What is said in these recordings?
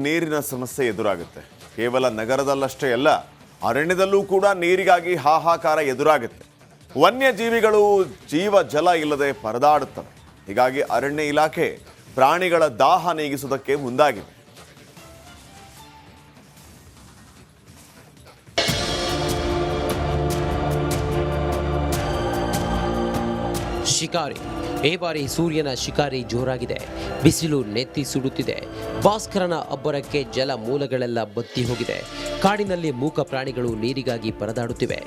ನೀರಿನ ಸಮಸ್ಯೆ ಎದುರಾಗುತ್ತೆ. ಕೇವಲ ನಗರದಲ್ಲಷ್ಟೇ ಅಲ್ಲ, ಅರಣ್ಯದಲ್ಲೂ ಕೂಡ ನೀರಿಗಾಗಿ ಹಾಹಾಕಾರ ಎದುರಾಗುತ್ತೆ. ವನ್ಯಜೀವಿಗಳು ಜೀವ ಜಲ ಇಲ್ಲದೆ ಪರದಾಡುತ್ತವೆ. ಹೀಗಾಗಿ ಅರಣ್ಯ ಇಲಾಖೆ ಪ್ರಾಣಿಗಳ ದಾಹ ನೀಗಿಸುವುದಕ್ಕೆ ಮುಂದಾಗಿದೆ. ಶಿಕಾರಿ ಈ ಬಾರಿ ಸೂರ್ಯನ ಶಿಕಾರಿ ಜೋರಾಗಿದೆ. ಬಿಸಿಲು ನೆತ್ತಿ ಸುಡುತ್ತಿದೆ. ಭಾಸ್ಕರನ ಅಬ್ಬರಕ್ಕೆ ಜಲ ಮೂಲಗಳೆಲ್ಲ ಬತ್ತಿ ಹೋಗಿದೆ. ಕಾಡಿನಲ್ಲಿ ಮೂಕ ಪ್ರಾಣಿಗಳು ನೀರಿಗಾಗಿ ಪರದಾಡುತ್ತಿವೆ.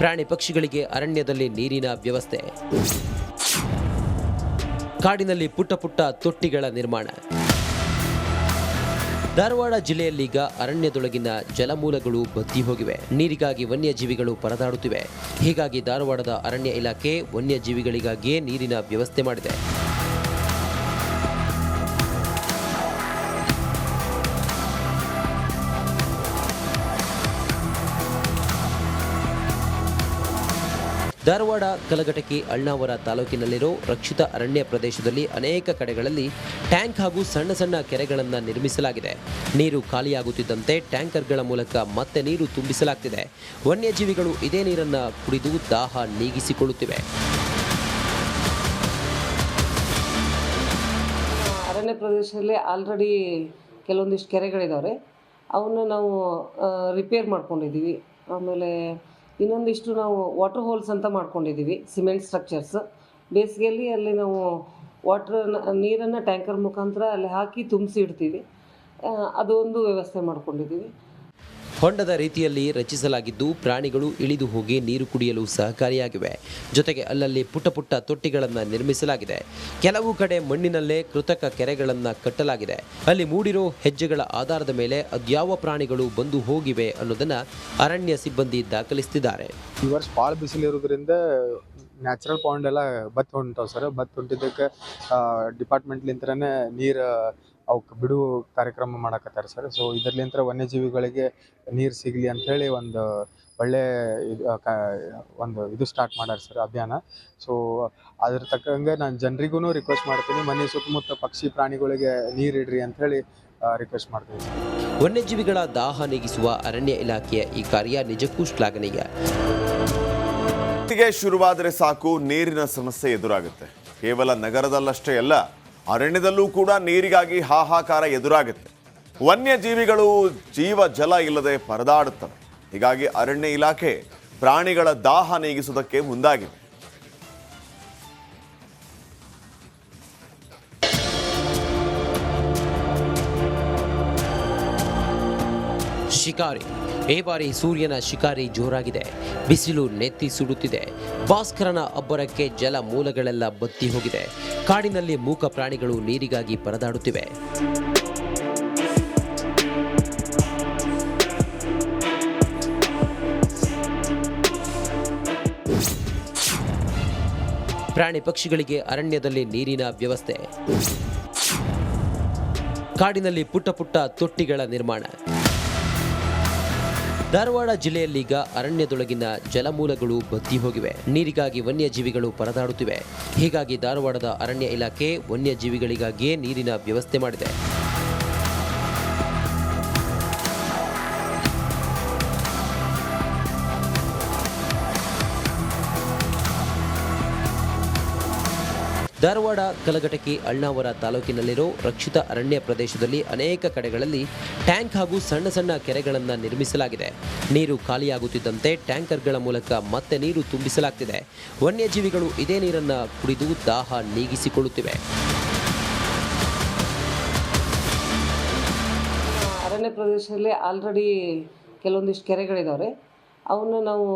ಪ್ರಾಣಿ ಪಕ್ಷಿಗಳಿಗೆ ಅರಣ್ಯದಲ್ಲಿ ನೀರಿನ ವ್ಯವಸ್ಥೆ. ಕಾಡಿನಲ್ಲಿ ಪುಟ್ಟ ಪುಟ್ಟ ತೊಟ್ಟಿಗಳ ನಿರ್ಮಾಣ. ಧಾರವಾಡ ಜಿಲ್ಲೆಯಲ್ಲೀಗ ಅರಣ್ಯದೊಳಗಿನ ಜಲಮೂಲಗಳು ಬತ್ತಿ ಹೋಗಿವೆ. ನೀರಿಗಾಗಿ ವನ್ಯಜೀವಿಗಳು ಪರದಾಡುತ್ತಿವೆ. ಹೀಗಾಗಿ ಧಾರವಾಡದ ಅರಣ್ಯ ಇಲಾಖೆ ವನ್ಯಜೀವಿಗಳಿಗಾಗಿಯೇ ನೀರಿನ ವ್ಯವಸ್ಥೆ ಮಾಡಿದೆ. ಧಾರವಾಡ ಕಲಘಟಕಿ ಅಳ್ನಾವರ ತಾಲೂಕಿನಲ್ಲಿರೋ ರಕ್ಷಿತ ಅರಣ್ಯ ಪ್ರದೇಶದಲ್ಲಿ ಅನೇಕ ಕಡೆಗಳಲ್ಲಿ ಟ್ಯಾಂಕ್ ಹಾಗೂ ಸಣ್ಣ ಸಣ್ಣ ಕೆರೆಗಳನ್ನು ನಿರ್ಮಿಸಲಾಗಿದೆ. ನೀರು ಖಾಲಿಯಾಗುತ್ತಿದ್ದಂತೆ ಟ್ಯಾಂಕರ್ಗಳ ಮೂಲಕ ಮತ್ತೆ ನೀರು ತುಂಬಿಸಲಾಗ್ತಿದೆ. ವನ್ಯಜೀವಿಗಳು ಇದೇ ನೀರನ್ನು ಕುಡಿದು ದಾಹ ನೀಗಿಸಿಕೊಳ್ಳುತ್ತಿವೆ. ಅರಣ್ಯ ಪ್ರದೇಶದಲ್ಲಿ ಆಲ್ರೆಡಿ ಕೆಲವೊಂದಿಷ್ಟು ಕೆರೆಗಳಿದ್ದಾವೆ. ಅವನ್ನ ನಾವು ರಿಪೇರ್ ಮಾಡ್ಕೊಂಡಿದ್ದೀವಿ. ಆಮೇಲೆ ಇನ್ನೊಂದಿಷ್ಟು ನಾವು ವಾಟರ್ ಹೋಲ್ಸ್ ಅಂತ ಮಾಡ್ಕೊಂಡಿದ್ದೀವಿ, ಸಿಮೆಂಟ್ ಸ್ಟ್ರಕ್ಚರ್ಸ್. ಬೇಸಿಗೆಯಲ್ಲಿ ಅಲ್ಲಿ ನಾವು ನೀರನ್ನು ಟ್ಯಾಂಕರ್ ಮುಖಾಂತರ ಅಲ್ಲಿ ಹಾಕಿ ತುಂಬಿಸಿ ಇಡ್ತೀವಿ. ಅದೊಂದು ವ್ಯವಸ್ಥೆ ಮಾಡ್ಕೊಂಡಿದ್ದೀವಿ. ಹೊಂಡದ ರೀತಿಯಲ್ಲಿ ರಚಿಸಲಾಗಿದ್ದು ಪ್ರಾಣಿಗಳು ಇಳಿದು ಹೋಗಿ ನೀರು ಕುಡಿಯಲು ಸಹಕಾರಿಯಾಗಿವೆ. ಜೊತೆಗೆ ಅಲ್ಲಲ್ಲಿ ಪುಟ್ಟ ಪುಟ್ಟ ತೊಟ್ಟಿಗಳನ್ನು ನಿರ್ಮಿಸಲಾಗಿದೆ. ಕೆಲವು ಕಡೆ ಮಣ್ಣಿನಲ್ಲೇ ಕೃತಕ ಕೆರೆಗಳನ್ನು ಕಟ್ಟಲಾಗಿದೆ. ಅಲ್ಲಿ ಮೂಡಿರೋ ಹೆಜ್ಜೆಗಳ ಆಧಾರದ ಮೇಲೆ ಅದ್ಯಾವ ಪ್ರಾಣಿಗಳು ಬಂದು ಹೋಗಿವೆ ಅನ್ನೋದನ್ನ ಅರಣ್ಯ ಸಿಬ್ಬಂದಿ ದಾಖಲಿಸುತ್ತಿದ್ದಾರೆ. ಈ ವರ್ಷ ಭಾಳ ಬಿಸಿಲಿರೋದ್ರಿಂದ ನ್ಯಾಚುರಲ್ ಪಾಂಡ್ ಎಲ್ಲ ಬತ್ತು ಹೊಂಟಾವ್ ಸರ್. ಬತ್ತು ಹೊಂಟಿದ್ದಕ್ಕೆ ಡಿಪಾರ್ಟ್ಮೆಂಟ್ಲಿಂತ್ರನೇ ನೀರು ಅವಕ್ಕೆ ಬಿಡು ಕಾರ್ಯಕ್ರಮ ಮಾಡಕತ್ತಾರೆ ಸರ್. ಸೊ ಇದರ್ಲಿಂತ್ರ ವನ್ಯಜೀವಿಗಳಿಗೆ ನೀರು ಸಿಗಲಿ ಅಂಥೇಳಿ ಒಂದು ಒಳ್ಳೆ ಇದು ಸ್ಟಾರ್ಟ್ ಮಾಡ್ಯಾರ ಸರ್ ಅಭಿಯಾನ. ಸೊ ಅದ್ರ ತಕ್ಕಂಗೆ ನಾನು ಜನರಿಗೂ ರಿಕ್ವೆಸ್ಟ್ ಮಾಡ್ತೀನಿ, ಮನೆ ಸುತ್ತಮುತ್ತ ಪಕ್ಷಿ ಪ್ರಾಣಿಗಳಿಗೆ ನೀರಿಡ್ರಿ ಅಂಥೇಳಿ ರಿಕ್ವೆಸ್ಟ್ ಮಾಡ್ತೀನಿ ಸರ್. ವನ್ಯಜೀವಿಗಳ ದಾಹ ನೀಗಿಸುವ ಅರಣ್ಯ ಇಲಾಖೆಯ ಈ ಕಾರ್ಯ ನಿಜಕ್ಕೂ ಶ್ಲಾಘನೀಯ. ಶುರುವಾದರೆ ಸಾಕು, ನೀರಿನ ಸಮಸ್ಯೆ ಎದುರಾಗುತ್ತೆ. ಕೇವಲ ನಗರದಲ್ಲಷ್ಟೇ ಅಲ್ಲ, ಅರಣ್ಯದಲ್ಲೂ ಕೂಡ ನೀರಿಗಾಗಿ ಹಾಹಾಕಾರ ಎದುರಾಗುತ್ತೆ. ವನ್ಯಜೀವಿಗಳು ಜೀವ ಜಲ ಇಲ್ಲದೆ ಪರದಾಡುತ್ತವೆ. ಹೀಗಾಗಿ ಅರಣ್ಯ ಇಲಾಖೆ ಪ್ರಾಣಿಗಳ ದಾಹ ನೀಗಿಸುವುದಕ್ಕೆ ಮುಂದಾಗಿದೆ. ಶಿಕಾರಿ ಈ ಬಾರಿ ಸೂರ್ಯನ ಶಿಕಾರಿ ಜೋರಾಗಿದೆ. ಬಿಸಿಲು ನೆತ್ತಿ ಸುಡುತ್ತಿದೆ. ಭಾಸ್ಕರನ ಅಬ್ಬರಕ್ಕೆ ಜಲ ಮೂಲಗಳೆಲ್ಲ ಬತ್ತಿ ಹೋಗಿದೆ. ಕಾಡಿನಲ್ಲಿ ಮೂಕ ಪ್ರಾಣಿಗಳು ನೀರಿಗಾಗಿ ಪರದಾಡುತ್ತಿವೆ. ಪ್ರಾಣಿ ಪಕ್ಷಿಗಳಿಗೆ ಅರಣ್ಯದಲ್ಲಿ ನೀರಿನ ವ್ಯವಸ್ಥೆ. ಕಾಡಿನಲ್ಲಿ ಪುಟ್ಟ ಪುಟ್ಟ ತೊಟ್ಟಿಗಳ ನಿರ್ಮಾಣ. ಧಾರವಾಡ ಜಿಲ್ಲೆಯಲ್ಲೀಗ ಅರಣ್ಯದೊಳಗಿನ ಜಲಮೂಲಗಳು ಬತ್ತಿ ಹೋಗಿವೆ. ನೀರಿಗಾಗಿ ವನ್ಯಜೀವಿಗಳು ಪರದಾಡುತ್ತಿವೆ. ಹೀಗಾಗಿ ಧಾರವಾಡದ ಅರಣ್ಯ ಇಲಾಖೆ ವನ್ಯಜೀವಿಗಳಿಗಾಗಿಯೇ ನೀರಿನ ವ್ಯವಸ್ಥೆ ಮಾಡಿದೆ. ಧಾರವಾಡ ಕಲಘಟಕಿ ಅಳ್ನಾವರ ತಾಲೂಕಿನಲ್ಲಿರೋ ರಕ್ಷಿತ ಅರಣ್ಯ ಪ್ರದೇಶದಲ್ಲಿ ಅನೇಕ ಕಡೆಗಳಲ್ಲಿ ಟ್ಯಾಂಕ್ ಹಾಗೂ ಸಣ್ಣ ಸಣ್ಣ ಕೆರೆಗಳನ್ನು ನಿರ್ಮಿಸಲಾಗಿದೆ. ನೀರು ಖಾಲಿಯಾಗುತ್ತಿದ್ದಂತೆ ಟ್ಯಾಂಕರ್ಗಳ ಮೂಲಕ ಮತ್ತೆ ನೀರು ತುಂಬಿಸಲಾಗ್ತಿದೆ. ವನ್ಯಜೀವಿಗಳು ಇದೇ ನೀರನ್ನು ಕುಡಿದು ದಾಹ ನೀಗಿಸಿಕೊಳ್ಳುತ್ತಿವೆ. ಅರಣ್ಯ ಪ್ರದೇಶದಲ್ಲಿ ಆಲ್ರೆಡಿ ಕೆಲವೊಂದಿಷ್ಟು ಕೆರೆಗಳಿದ್ದಾವೆ. ಅವನ್ನ ನಾವು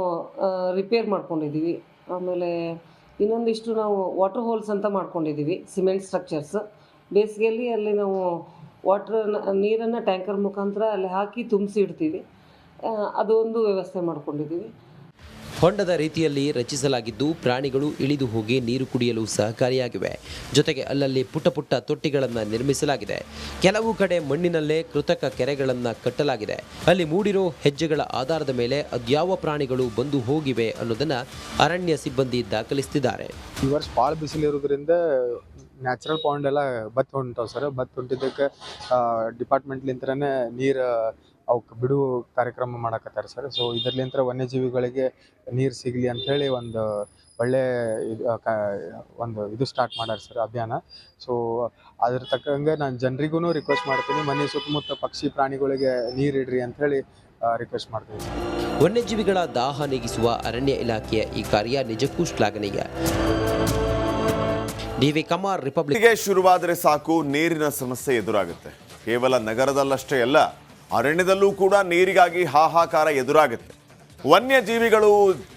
ರಿಪೇರ್ ಮಾಡ್ಕೊಂಡಿದ್ದೀವಿ. ಆಮೇಲೆ ಇನ್ನೊಂದಿಷ್ಟು ನಾವು ವಾಟರ್ ಹೋಲ್ಸ್ ಅಂತ ಮಾಡ್ಕೊಂಡಿದ್ದೀವಿ, ಸಿಮೆಂಟ್ ಸ್ಟ್ರಕ್ಚರ್ಸ್. ಬೇಸಿಗೆಯಲ್ಲಿ ಅಲ್ಲಿ ನಾವು ನೀರನ್ನು ಟ್ಯಾಂಕರ್ ಮುಖಾಂತರ ಅಲ್ಲಿ ಹಾಕಿ ತುಂಬಿಸಿ ಇಡ್ತೀವಿ. ಅದೊಂದು ವ್ಯವಸ್ಥೆ ಮಾಡ್ಕೊಂಡಿದ್ದೀವಿ. ಹೊಂಡದ ರೀತಿಯಲ್ಲಿ ರಚಿಸಲಾಗಿದ್ದು ಪ್ರಾಣಿಗಳು ಇಳಿದು ಹೋಗಿ ನೀರು ಕುಡಿಯಲು ಸಹಕಾರಿಯಾಗಿವೆ. ಜೊತೆಗೆ ಅಲ್ಲಲ್ಲಿ ಪುಟ್ಟ ಪುಟ್ಟ ತೊಟ್ಟಿಗಳನ್ನು ನಿರ್ಮಿಸಲಾಗಿದೆ. ಕೆಲವು ಕಡೆ ಮಣ್ಣಿನಲ್ಲೇ ಕೃತಕ ಕೆರೆಗಳನ್ನು ಕಟ್ಟಲಾಗಿದೆ. ಅಲ್ಲಿ ಮೂಡಿರೋ ಹೆಜ್ಜೆಗಳ ಆಧಾರದ ಮೇಲೆ ಅದ್ಯಾವ ಪ್ರಾಣಿಗಳು ಬಂದು ಹೋಗಿವೆ ಅನ್ನೋದನ್ನ ಅರಣ್ಯ ಸಿಬ್ಬಂದಿ ದಾಖಲಿಸುತ್ತಿದ್ದಾರೆ. ಈ ವರ್ಷ ಭಾಳ ಬಿಸಿಲಿರೋದ್ರಿಂದ ನ್ಯಾಚುರಲ್ ಪಾಂಡ್ ಎಲ್ಲ ಬತ್ತಿ ಹೊಂಟಾವ್ ಸರ್. ಬತ್ತಿ ಹೊಂಟಿದ್ದಕ್ಕೆ ಡಿಪಾರ್ಟ್ಮೆಂಟ್ಲಿಂತ್ರನೇ ನೀರು ಅವಕ್ಕೆ ಬಿಡು ಕಾರ್ಯಕ್ರಮ ಮಾಡಕತ್ತಾರೆ ಸರ್. ಸೊ ಇದರ್ಲಿಂತ್ರ ವನ್ಯಜೀವಿಗಳಿಗೆ ನೀರು ಸಿಗಲಿ ಅಂಥೇಳಿ ಒಂದು ಒಳ್ಳೆ ಇದು ಸ್ಟಾರ್ಟ್ ಮಾಡ್ಯಾರ ಸರ್ ಅಭಿಯಾನ. ಸೊ ಅದ್ರ ತಕ್ಕಂಗೆ ನಾನು ಜನರಿಗೂ ರಿಕ್ವೆಸ್ಟ್ ಮಾಡ್ತೀನಿ, ಮನೆ ಸುತ್ತಮುತ್ತ ಪಕ್ಷಿ ಪ್ರಾಣಿಗಳಿಗೆ ನೀರು ಇಡ್ರಿ ಅಂಥೇಳಿ ರಿಕ್ವೆಸ್ಟ್ ಮಾಡ್ತೀನಿ. ವನ್ಯಜೀವಿಗಳ ದಾಹ ನೀಗಿಸುವ ಅರಣ್ಯ ಇಲಾಖೆಯ ಈ ಕಾರ್ಯ ನಿಜಕ್ಕೂ ಶ್ಲಾಘನೀಯ. DV Kumar, Republic. ಹೀಗೆ ಶುರುವಾದರೆ ಸಾಕು ನೀರಿನ ಸಮಸ್ಯೆ ಎದುರಾಗುತ್ತೆ. ಕೇವಲ ನಗರದಲ್ಲಷ್ಟೇ ಅಲ್ಲ, ಅರಣ್ಯದಲ್ಲೂ ಕೂಡ ನೀರಿಗಾಗಿ ಹಾಹಾಕಾರ ಎದುರಾಗುತ್ತೆ. ವನ್ಯಜೀವಿಗಳು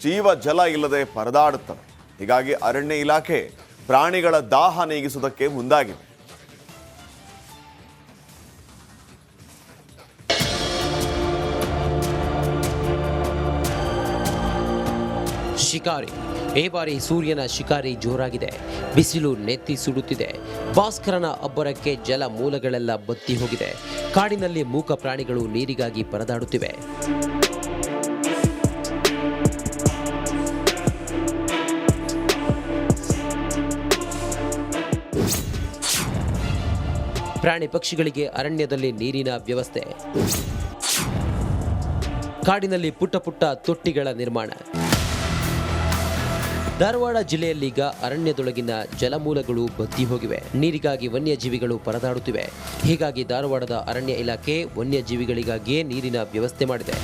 ಜೀವ ಜಲ ಇಲ್ಲದೆ ಪರದಾಡುತ್ತವೆ. ಹೀಗಾಗಿ ಅರಣ್ಯ ಇಲಾಖೆ ಪ್ರಾಣಿಗಳ ದಾಹ ನೀಗಿಸುವುದಕ್ಕೆ ಮುಂದಾಗಿದೆ. ಶಿಕಾರಿ. ಈ ಬಾರಿ ಸೂರ್ಯನ ಶಿಕಾರಿ ಜೋರಾಗಿದೆ. ಬಿಸಿಲು ನೆತ್ತಿ ಸುಡುತ್ತಿದೆ. ಭಾಸ್ಕರನ ಅಬ್ಬರಕ್ಕೆ ಜಲ ಮೂಲಗಳೆಲ್ಲ ಬತ್ತಿ ಹೋಗಿದೆ. ಕಾಡಿನಲ್ಲಿ ಮೂಕ ಪ್ರಾಣಿಗಳು ನೀರಿಗಾಗಿ ಪರದಾಡುತ್ತಿವೆ. ಪ್ರಾಣಿ ಪಕ್ಷಿಗಳಿಗೆ ಅರಣ್ಯದಲ್ಲಿ ನೀರಿನ ವ್ಯವಸ್ಥೆ. ಕಾಡಿನಲ್ಲಿ ಪುಟ್ಟ ಪುಟ್ಟ ತೊಟ್ಟಿಗಳ ನಿರ್ಮಾಣ. ಧಾರವಾಡ ಜಿಲ್ಲೆಯಲ್ಲೀಗ ಅರಣ್ಯದೊಳಗಿನ ಜಲಮೂಲಗಳು ಬತ್ತಿ ಹೋಗಿವೆ. ನೀರಿಗಾಗಿ ವನ್ಯಜೀವಿಗಳು ಪರದಾಡುತ್ತಿವೆ. ಹೀಗಾಗಿ ಧಾರವಾಡದ ಅರಣ್ಯ ಇಲಾಖೆ ವನ್ಯಜೀವಿಗಳಿಗಾಗಿಯೇ ನೀರಿನ ವ್ಯವಸ್ಥೆ ಮಾಡಿದೆ.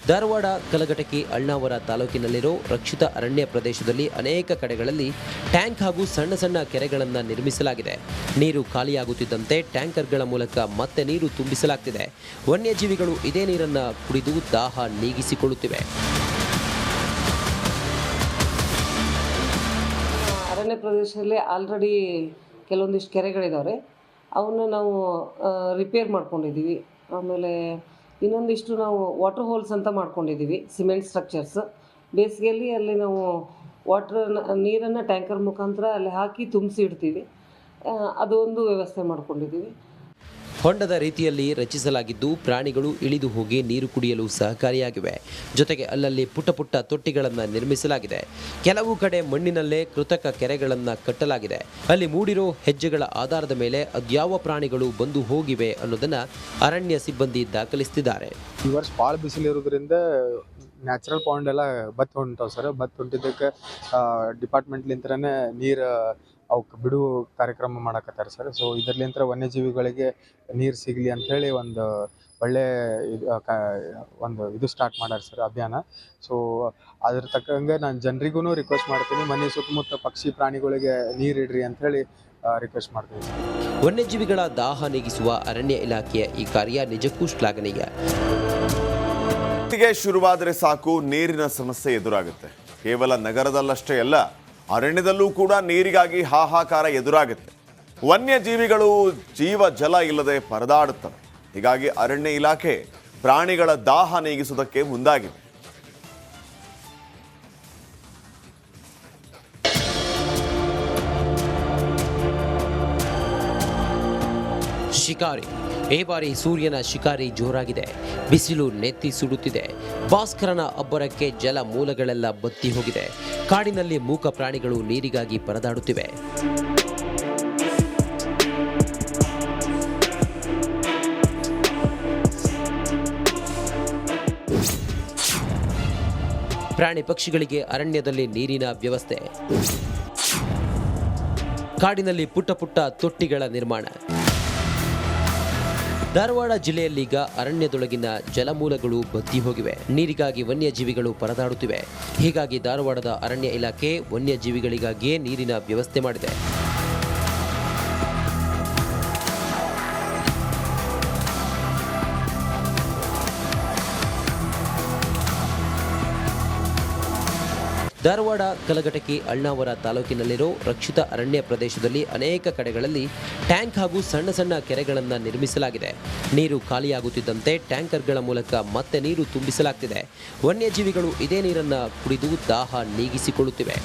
ಧಾರವಾಡ, ಕಲಘಟಕಿ, ಅಳ್ನಾವರ ತಾಲೂಕಿನಲ್ಲಿರೋ ರಕ್ಷಿತ ಅರಣ್ಯ ಪ್ರದೇಶದಲ್ಲಿ ಅನೇಕ ಕಡೆಗಳಲ್ಲಿ ಟ್ಯಾಂಕ್ ಹಾಗೂ ಸಣ್ಣ ಸಣ್ಣ ಕೆರೆಗಳನ್ನು ನಿರ್ಮಿಸಲಾಗಿದೆ. ನೀರು ಖಾಲಿಯಾಗುತ್ತಿದ್ದಂತೆ ಟ್ಯಾಂಕರ್ಗಳ ಮೂಲಕ ಮತ್ತೆ ನೀರು ತುಂಬಿಸಲಾಗ್ತಿದೆ. ವನ್ಯಜೀವಿಗಳು ಇದೇ ನೀರನ್ನು ಕುಡಿದು ದಾಹ ನೀಗಿಸಿಕೊಳ್ಳುತ್ತಿವೆ. ಅರಣ್ಯ ಪ್ರದೇಶದಲ್ಲಿ ಆಲ್ರೆಡಿ ಕೆಲವೊಂದಿಷ್ಟು ಕೆರೆಗಳಿದ್ದಾವೆ. ಅವನ್ನ ನಾವು ರಿಪೇರ್ ಮಾಡ್ಕೊಂಡಿದ್ದೀವಿ. ಆಮೇಲೆ ಇನ್ನೊಂದಿಷ್ಟು ನಾವು ವಾಟರ್ ಹೋಲ್ಸ್ ಅಂತ ಮಾಡ್ಕೊಂಡಿದ್ದೀವಿ, ಸಿಮೆಂಟ್ ಸ್ಟ್ರಕ್ಚರ್ಸ್. ಬೇಸಿಗೆಯಲ್ಲಿ ಅಲ್ಲಿ ನಾವು ನೀರನ್ನು ಟ್ಯಾಂಕರ್ ಮುಖಾಂತರ ಅಲ್ಲಿ ಹಾಕಿ ತುಂಬಿಸಿ ಇಡ್ತೀವಿ. ಅದೊಂದು ವ್ಯವಸ್ಥೆ ಮಾಡ್ಕೊಂಡಿದ್ದೀವಿ. ಹೊಂಡದ ರೀತಿಯಲ್ಲಿ ರಚಿಸಲಾಗಿದ್ದು ಪ್ರಾಣಿಗಳು ಇಳಿದು ಹೋಗಿ ನೀರು ಕುಡಿಯಲು ಸಹಕಾರಿಯಾಗಿವೆ. ಜೊತೆಗೆ ಅಲ್ಲಲ್ಲಿ ಪುಟ್ಟ ಪುಟ್ಟ ತೊಟ್ಟಿಗಳನ್ನು ನಿರ್ಮಿಸಲಾಗಿದೆ. ಕೆಲವು ಕಡೆ ಮಣ್ಣಿನಲ್ಲೇ ಕೃತಕ ಕೆರೆಗಳನ್ನು ಕಟ್ಟಲಾಗಿದೆ. ಅಲ್ಲಿ ಮೂಡಿರೋ ಹೆಜ್ಜೆಗಳ ಆಧಾರದ ಮೇಲೆ ಅದ್ಯಾವ ಪ್ರಾಣಿಗಳು ಬಂದು ಹೋಗಿವೆ ಅನ್ನೋದನ್ನ ಅರಣ್ಯ ಸಿಬ್ಬಂದಿ ದಾಖಲಿಸುತ್ತಿದ್ದಾರೆ. ಈ ವರ್ಷ ಭಾಳ ಬಿಸಿಲಿರೋದ್ರಿಂದ ನ್ಯಾಚುರಲ್ ಪಾಂಡ್ ಎಲ್ಲ ಬತ್ತಿ ಹೊಂಟಾವ್ ಸರ್. ಬತ್ತಿ ಹೊಂಟಿದ್ದಕ್ಕೆ ಡಿಪಾರ್ಟ್ಮೆಂಟ್ಲಿಂತ್ರನೇ ನೀರು ಅವಕ್ಕೆ ಬಿಡು ಕಾರ್ಯಕ್ರಮ ಮಾಡಕತ್ತಾರೆ ಸರ್. ಸೊ ಇದರ್ಲಿಂತ್ರ ವನ್ಯಜೀವಿಗಳಿಗೆ ನೀರು ಸಿಗಲಿ ಅಂಥೇಳಿ ಒಂದು ಒಳ್ಳೆ ಇದು ಸ್ಟಾರ್ಟ್ ಮಾಡ್ಯಾರ ಸರ್ ಅಭಿಯಾನ. ಸೊ ಅದ್ರ ತಕ್ಕಂಗೆ ನಾನು ಜನರಿಗೂ ರಿಕ್ವೆಸ್ಟ್ ಮಾಡ್ತೀನಿ, ಮನೆ ಸುತ್ತಮುತ್ತ ಪಕ್ಷಿ ಪ್ರಾಣಿಗಳಿಗೆ ನೀರು ಇಡ್ರಿ ಅಂಥೇಳಿ ರಿಕ್ವೆಸ್ಟ್ ಮಾಡ್ತೀನಿ. ವನ್ಯಜೀವಿಗಳ ದಾಹ ನೀಗಿಸುವ ಅರಣ್ಯ ಇಲಾಖೆಯ ಈ ಕಾರ್ಯ ನಿಜಕ್ಕೂ ಶ್ಲಾಘನೀಯ. ಹೀಗೆ ಶುರುವಾದರೆ ಸಾಕು ನೀರಿನ ಸಮಸ್ಯೆ ಎದುರಾಗುತ್ತೆ. ಕೇವಲ ನಗರದಲ್ಲಷ್ಟೇ ಅಲ್ಲ, ಅರಣ್ಯದಲ್ಲೂ ಕೂಡ ನೀರಿಗಾಗಿ ಹಾಹಾಕಾರ ಎದುರಾಗುತ್ತೆ. ವನ್ಯಜೀವಿಗಳು ಜೀವ ಜಲ ಇಲ್ಲದೆ ಪರದಾಡುತ್ತವೆ. ಹೀಗಾಗಿ ಅರಣ್ಯ ಇಲಾಖೆ ಪ್ರಾಣಿಗಳ ದಾಹ ನೀಗಿಸುವುದಕ್ಕೆ ಮುಂದಾಗಿದೆ. ಶಿಕಾರಿ. ಈ ಬಾರಿ ಸೂರ್ಯನ ಶಿಕಾರಿ ಜೋರಾಗಿದೆ. ಬಿಸಿಲು ನೆತ್ತಿ ಸುಡುತ್ತಿದೆ. ಭಾಸ್ಕರನ ಅಬ್ಬರಕ್ಕೆ ಜಲ ಮೂಲಗಳೆಲ್ಲ ಬತ್ತಿ ಹೋಗಿದೆ. ಕಾಡಿನಲ್ಲಿ ಮೂಕ ಪ್ರಾಣಿಗಳು ನೀರಿಗಾಗಿ ಪರದಾಡುತ್ತಿವೆ. ಪ್ರಾಣಿ ಪಕ್ಷಿಗಳಿಗೆ ಅರಣ್ಯದಲ್ಲಿ ನೀರಿನ ವ್ಯವಸ್ಥೆ. ಕಾಡಿನಲ್ಲಿ ಪುಟ್ಟ ಪುಟ್ಟ ತೊಟ್ಟಿಗಳ ನಿರ್ಮಾಣ. ಧಾರವಾಡ ಜಿಲ್ಲೆಯಲ್ಲೀಗ ಅರಣ್ಯದೊಳಗಿನ ಜಲಮೂಲಗಳು ಬತ್ತಿ ಹೋಗಿವೆ. ನೀರಿಗಾಗಿ ವನ್ಯಜೀವಿಗಳು ಪರದಾಡುತ್ತಿವೆ. ಹೀಗಾಗಿ ಧಾರವಾಡದ ಅರಣ್ಯ ಇಲಾಖೆ ವನ್ಯಜೀವಿಗಳಿಗಾಗಿಯೇ ನೀರಿನ ವ್ಯವಸ್ಥೆ ಮಾಡಿದೆ. ಧಾರವಾಡ, ಕಲಘಟಕಿ, ಅಳ್ನಾವರ ತಾಲೂಕಿನಲ್ಲಿರೋ ರಕ್ಷಿತ ಅರಣ್ಯ ಪ್ರದೇಶದಲ್ಲಿ ಅನೇಕ ಕಡೆಗಳಲ್ಲಿ ಟ್ಯಾಂಕ್ ಹಾಗೂ ಸಣ್ಣ ಸಣ್ಣ ಕೆರೆಗಳನ್ನು ನಿರ್ಮಿಸಲಾಗಿದೆ. ನೀರು ಖಾಲಿಯಾಗುತ್ತಿದ್ದಂತೆ ಟ್ಯಾಂಕರ್ಗಳ ಮೂಲಕ ಮತ್ತೆ ನೀರು ತುಂಬಿಸಲಾಗ್ತಿದೆ. ವನ್ಯಜೀವಿಗಳು ಇದೇ ನೀರನ್ನು ಕುಡಿದು ದಾಹ ನೀಗಿಸಿಕೊಳ್ಳುತ್ತಿವೆ.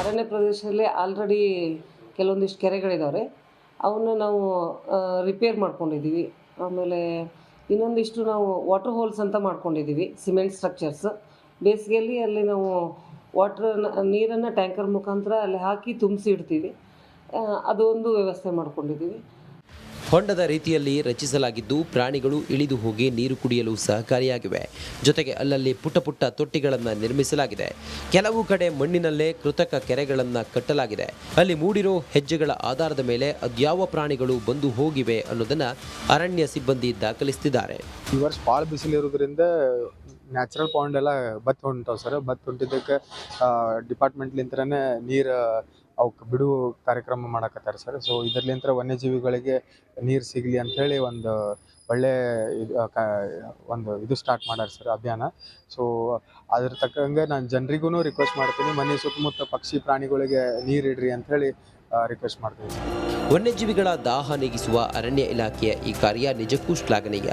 ಅರಣ್ಯ ಪ್ರದೇಶದಲ್ಲಿ ಆಲ್ರೆಡಿ ಕೆಲವೊಂದಿಷ್ಟು ಕೆರೆಗಳಿದ್ದಾವೆ. ಅವನ್ನ ನಾವು ರಿಪೇರ್ ಮಾಡ್ಕೊಂಡಿದ್ದೀವಿ. ಆಮೇಲೆ ಇನ್ನೊಂದಿಷ್ಟು ನಾವು ವಾಟರ್ ಹೋಲ್ಸ್ ಅಂತ ಮಾಡ್ಕೊಂಡಿದ್ದೀವಿ, ಸಿಮೆಂಟ್ ಸ್ಟ್ರಕ್ಚರ್ಸ್. ಬೇಸಿಗೆಯಲ್ಲಿ ಅಲ್ಲಿ ನಾವು ನೀರನ್ನು ಟ್ಯಾಂಕರ್ ಮುಖಾಂತರ ಅಲ್ಲಿ ಹಾಕಿ ತುಂಬಿಸಿ ಇಡ್ತೀವಿ. ಅದು ಒಂದು ವ್ಯವಸ್ಥೆ ಮಾಡ್ಕೊಂಡಿದ್ದೀವಿ. ಹೊಂಡದ ರೀತಿಯಲ್ಲಿ ರಚಿಸಲಾಗಿದ್ದು ಪ್ರಾಣಿಗಳು ಇಳಿದು ಹೋಗಿ ನೀರು ಕುಡಿಯಲು ಸಹಕಾರಿಯಾಗಿವೆ. ಜೊತೆಗೆ ಅಲ್ಲಲ್ಲಿ ಪುಟ್ಟ ಪುಟ್ಟ ತೊಟ್ಟಿಗಳನ್ನು ನಿರ್ಮಿಸಲಾಗಿದೆ. ಕೆಲವು ಕಡೆ ಮಣ್ಣಿನಲ್ಲೇ ಕೃತಕ ಕೆರೆಗಳನ್ನು ಕಟ್ಟಲಾಗಿದೆ. ಅಲ್ಲಿ ಮೂಡಿರೋ ಹೆಜ್ಜೆಗಳ ಆಧಾರದ ಮೇಲೆ ಅದ್ಯಾವ ಪ್ರಾಣಿಗಳು ಬಂದು ಹೋಗಿವೆ ಅನ್ನೋದನ್ನ ಅರಣ್ಯ ಸಿಬ್ಬಂದಿ ದಾಖಲಿಸುತ್ತಿದ್ದಾರೆ. ಈ ವರ್ಷ ಭಾಳ ಬಿಸಿಲಿರೋದ್ರಿಂದ ನ್ಯಾಚುರಲ್ ಪಾಂಡ್ ಎಲ್ಲ ಬತ್ ಹೊಂಟಾವ್ ಸರ್. ಬತ್ ಹೊಂಟಿದ್ದಕ್ಕೆ ಡಿಪಾರ್ಟ್ಮೆಂಟ್ಲಿಂತ್ರನೇ ನೀರು ಅವಕ್ಕೆ ಬಿಡು ಕಾರ್ಯಕ್ರಮ ಮಾಡಕತ್ತಾರೆ ಸರ್. ಸೊ ಇದರ್ಲಿಂತ್ರ ವನ್ಯಜೀವಿಗಳಿಗೆ ನೀರು ಸಿಗಲಿ ಅಂಥೇಳಿ ಒಂದು ಒಳ್ಳೆ ಇದು ಸ್ಟಾರ್ಟ್ ಮಾಡ್ಯಾರ ಸರ್, ಅಭಿಯಾನ. ಸೊ ಅದ್ರ ತಕ್ಕಂಗೆ ನಾನು ಜನರಿಗೂ ರಿಕ್ವೆಸ್ಟ್ ಮಾಡ್ತೀನಿ, ಮನೆ ಸುತ್ತಮುತ್ತ ಪಕ್ಷಿ ಪ್ರಾಣಿಗಳಿಗೆ ನೀರು ಇಡ್ರಿ ಅಂಥೇಳಿ ರಿಕ್ವೆಸ್ಟ್ ಮಾಡ್ತೀನಿ. ವನ್ಯಜೀವಿಗಳ ದಾಹ ನೀಗಿಸುವ ಅರಣ್ಯ ಇಲಾಖೆಯ ಈ ಕಾರ್ಯ ನಿಜಕ್ಕೂ ಶ್ಲಾಘನೀಯ.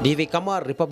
ಡಿ.ವಿ. ಕಮಾರ್, ರಿಪಬ್ಲಿಕ್